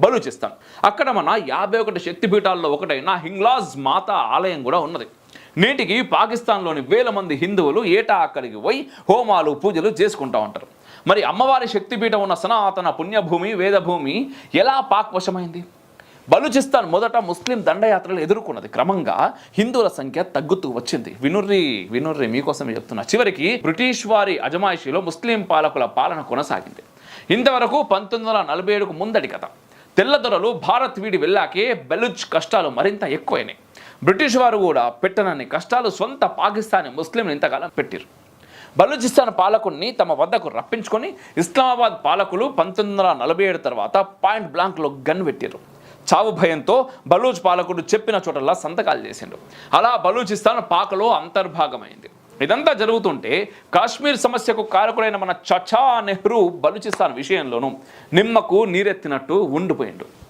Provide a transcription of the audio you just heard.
బలూచిస్తాన్. అక్కడ మన 51 శక్తిపీఠాల్లో ఒకటైన హింగ్లాజ్ మాతా ఆలయం కూడా ఉన్నది. నేటికి పాకిస్తాన్లోని వేల మంది హిందువులు ఏటా అక్కడికి పోయి హోమాలు పూజలు చేసుకుంటూ ఉంటారు. మరి అమ్మవారి శక్తిపీఠం ఉన్న సనాతన పుణ్యభూమి వేదభూమి ఎలా పాక్ వశమైంది? బలూచిస్తాన్ మొదట ముస్లిం దండయాత్రలు ఎదుర్కొన్నది. క్రమంగా హిందువుల సంఖ్య తగ్గుతూ వచ్చింది. వినుర్రి మీకోసమే చెప్తున్నా. చివరికి బ్రిటిష్ వారి అజమాయిషీలో ముస్లిం పాలకుల పాలన కొనసాగింది. ఇంతవరకు 1947కు ముందటి కథ. తెల్లదొరలు భారత్ వీడి వెళ్ళాకే బెలూచ్ కష్టాలు మరింత ఎక్కువైనాయి. బ్రిటిష్ వారు కూడా పెట్టనన్ని కష్టాలు సొంత పాకిస్తానీ ముస్లింలు ఇంతకాలం పెట్టారు. బలూచిస్తాన్ పాలకుడిని తమ వద్దకు రప్పించుకొని ఇస్లామాబాద్ పాలకులు 1947 తర్వాత పాయింట్ బ్లాంక్లో గన్ పెట్టారు. చావు భయంతో బలూచ్ పాలకుడు చెప్పిన చోటల్లా సంతకాలు చేసిండు. అలా బలూచిస్తాన్ పాక్లో అంతర్భాగమైంది. ఇదంతా జరుగుతుంటే కాశ్మీర్ సమస్యకు కారకుడైన మన చచా నెహ్రూ బలూచిస్తాన్ విషయంలోనూ నిమ్మకు నీరెత్తినట్టు ఉండిపోయిండు.